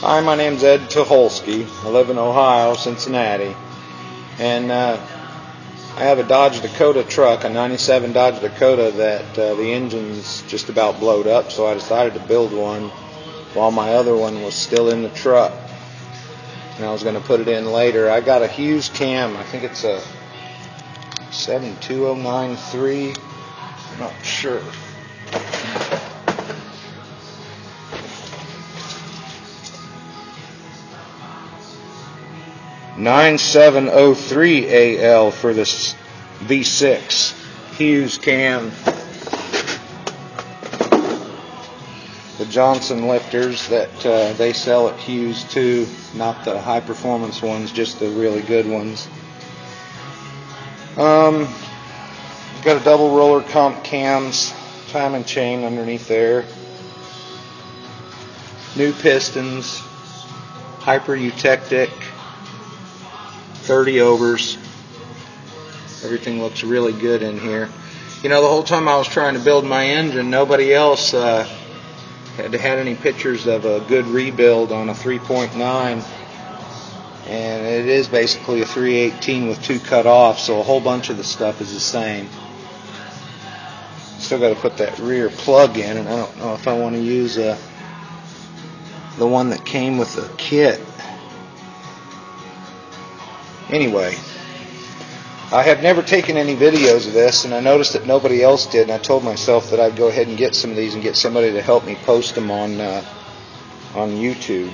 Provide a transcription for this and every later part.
Hi, my name's Ed Tucholsky. I live in Ohio, Cincinnati, and I have a Dodge Dakota truck, a 97 Dodge Dakota, that the engine's just about blowed up, so I decided to build one while my other one was still in the truck, and I was going to put it in later. I got a Hughes Cam. I think it's a 72093. I'm not sure. 9703 AL for this V6 Hughes Cam. The Johnson lifters that they sell at Hughes too, not the high performance ones, just the really good ones. Got a double roller comp cams, timing chain underneath there. New pistons, hyper eutectic, 30 overs. Everything looks really good in here. You know, the whole time I was trying to build my engine, nobody else had any pictures of a good rebuild on a 3.9, and it is basically a 318 with 2 cut off, so a whole bunch of the stuff is the same. Still got to put that rear plug in, and I don't know if I want to use the one that came with the kit. Anyway, I have never taken any videos of this, and I noticed that nobody else did, and I told myself that I'd go ahead and get some of these and get somebody to help me post them on YouTube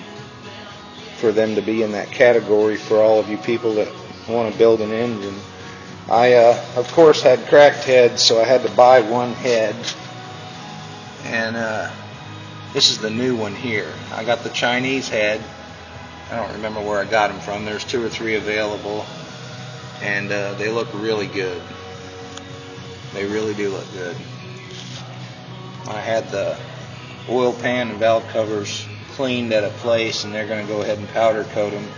for them to be in that category for all of you people that want to build an engine. I, of course, had cracked heads, so I had to buy one head, and this is the new one here. I got the Chinese head. I don't remember where I got them from. There's 2 or 3 available, and they look really good. They really do look good. I had the oil pan and valve covers cleaned at a place, and they're going to go ahead and powder coat them.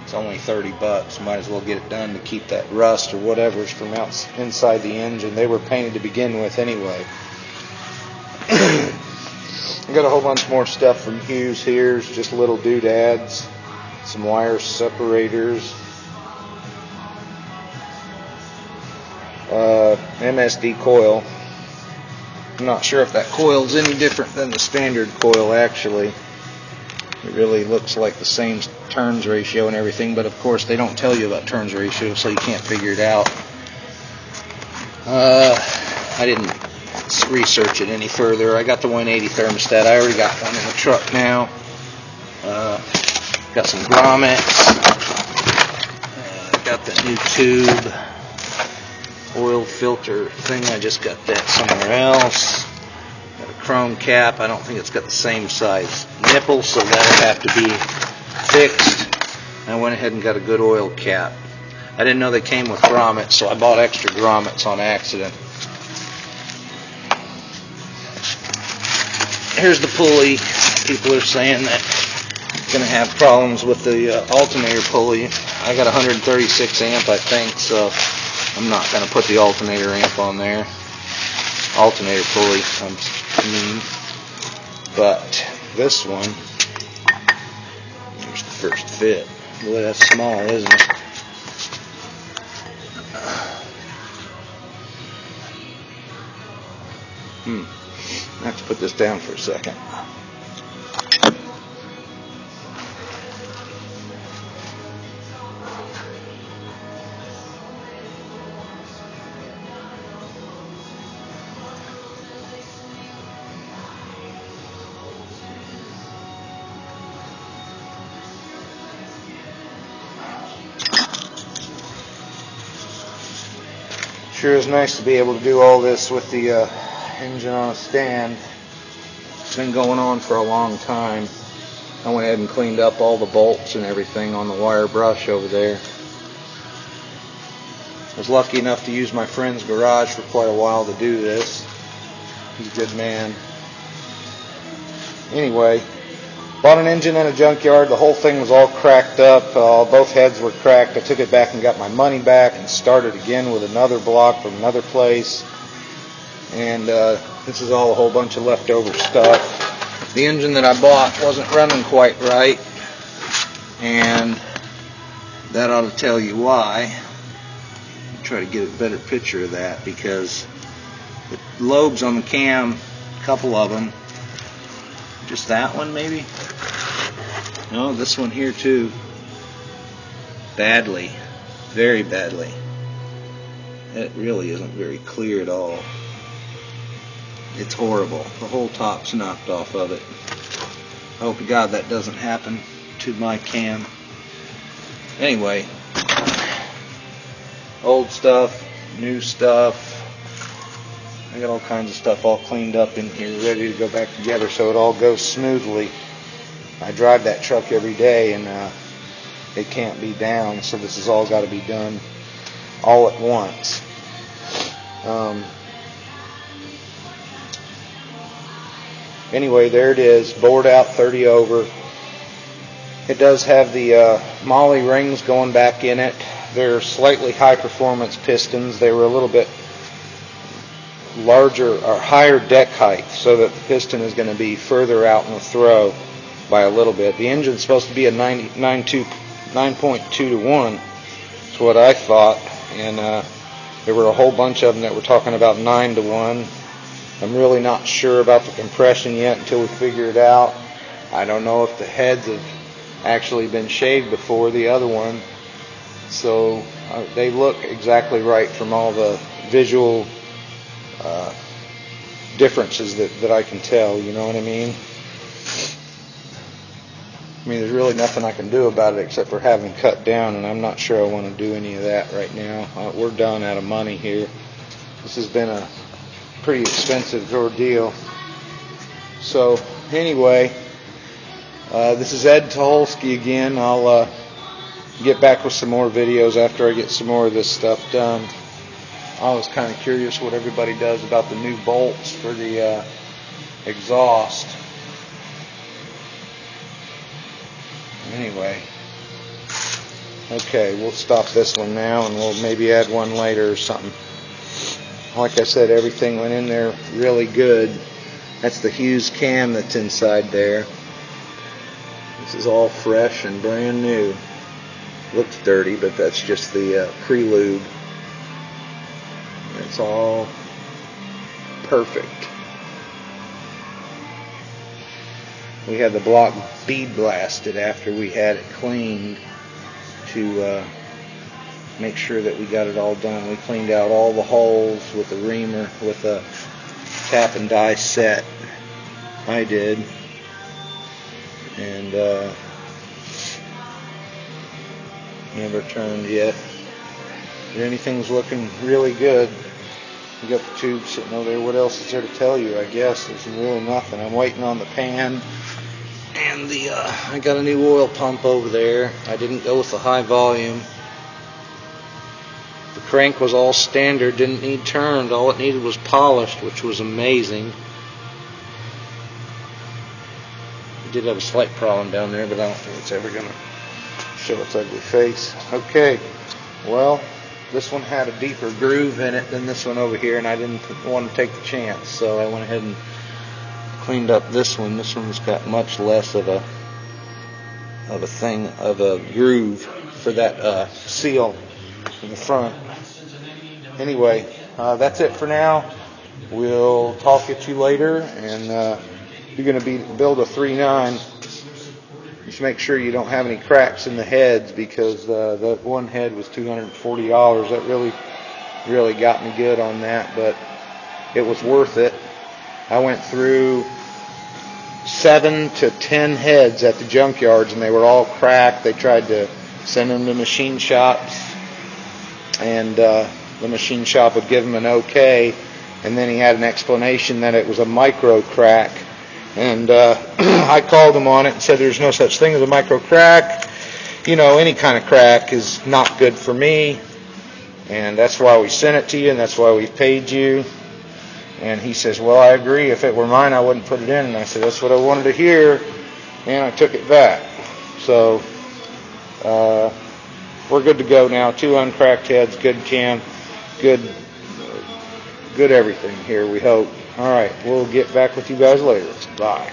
It's only $30. Might as well get it done to keep that rust or whatever's from inside the engine. They were painted to begin with anyway. I got a whole bunch more stuff from Hughes here. It's just little doodads, some wire separators, MSD coil. I'm not sure if that coil is any different than the standard coil actually. It really looks like the same turns ratio and everything, but of course they don't tell you about turns ratio, so you can't figure it out. I didn't research it any further. I got the 180 thermostat. I already got one in the truck now. Got some grommets. Got the new tube oil filter thing. I just got that somewhere else. Got a chrome cap. I don't think it's got the same size nipple, so that'll have to be fixed. I went ahead and got a good oil cap. I didn't know they came with grommets, so I bought extra grommets on accident. Here's the pulley. People are saying that it's going to have problems with the alternator pulley. I got 136 amp, I think, so I'm not going to put the alternator amp on there. Alternator pulley, I mean. But this one, here's the first fit. Boy, that's small, isn't it? I have to put this down for a second. Sure is nice to be able to do all this with the engine on a stand. It's been going on for a long time. I went ahead and cleaned up all the bolts and everything on the wire brush over there. I was lucky enough to use my friend's garage for quite a while to do this. He's a good man. Anyway, bought an engine in a junkyard. The whole thing was all cracked up. Both heads were cracked. I took it back and got my money back and started again with another block from another place. And this is all a whole bunch of leftover stuff. the engine that I bought wasn't running quite right, and that ought to tell you why. I'll try to get a better picture of that, because the lobes on the cam, a couple of them, just that one maybe? No, this one here too. Badly. Very badly. It really isn't very clear at all. It's horrible. The whole top's knocked off of it. I hope to God that doesn't happen to my cam. Anyway, old stuff, new stuff. I got all kinds of stuff all cleaned up in here, ready to go back together so it all goes smoothly. I drive that truck every day, and it can't be down, so this has all got to be done all at once. Anyway, there it is, bored out 30 over. It does have the Molly rings going back in it. They're slightly high performance pistons. They were a little bit larger or higher deck height, so that the piston is going to be further out in the throw by a little bit. The engine's supposed to be a 9.2 to 1. That's what I thought, and there were a whole bunch of them that were talking about 9 to 1. I'm really not sure about the compression yet until we figure it out. I don't know if the heads have actually been shaved before the other one, so they look exactly right from all the visual differences that I can tell, you know what I mean? I mean, there's really nothing I can do about it except for having cut down, and I'm not sure I want to do any of that right now. We're done out of money here. This has been a pretty expensive ordeal. So anyway, this is Ed Tuholsky again. I'll get back with some more videos after I get some more of this stuff done. I was kind of curious what everybody does about the new bolts for the exhaust. Anyway, okay, we'll stop this one now, and we'll maybe add one later or something. Like I said, everything went in there really good. That's the Hughes cam that's inside there. This is all fresh and brand new. Looks dirty, but that's just the pre-lube. It's all perfect. We had the block bead blasted after we had it cleaned to make sure that we got it all done. We cleaned out all the holes with the reamer, with a tap and die set. I did. And never turned yet. But anything's looking really good. You got the tube sitting over there. What else is there to tell you? I guess there's really nothing. I'm waiting on the pan, and I got a new oil pump over there. I didn't go with the high volume. The crank was all standard, didn't need turned. All it needed was polished, which was amazing. It did have a slight problem down there, but I don't think it's ever going to show its ugly face. Okay, well, this one had a deeper groove in it than this one over here, and I didn't want to take the chance, so I went ahead and cleaned up this one. This one's got much less of a groove for that seal in the front. Anyway, that's it for now. We'll talk at you later, and you're going to build a 3.9. Just make sure you don't have any cracks in the heads, because the one head was $240. That really got me good on that, but it was worth it. I went through 7 to 10 heads at the junkyards, and they were all cracked. They tried to send them to machine shops, and the machine shop would give them an okay, and then he had an explanation that it was a micro crack. And I called him on it and said there's no such thing as a micro crack. You know, any kind of crack is not good for me, and that's why we sent it to you, and that's why we paid you. And he says, well, I agree. If it were mine, I wouldn't put it in. And I said, that's what I wanted to hear, and I took it back. So we're good to go now. 2 uncracked heads, good cam, good everything here, we hope. All right, we'll get back with you guys later. Bye.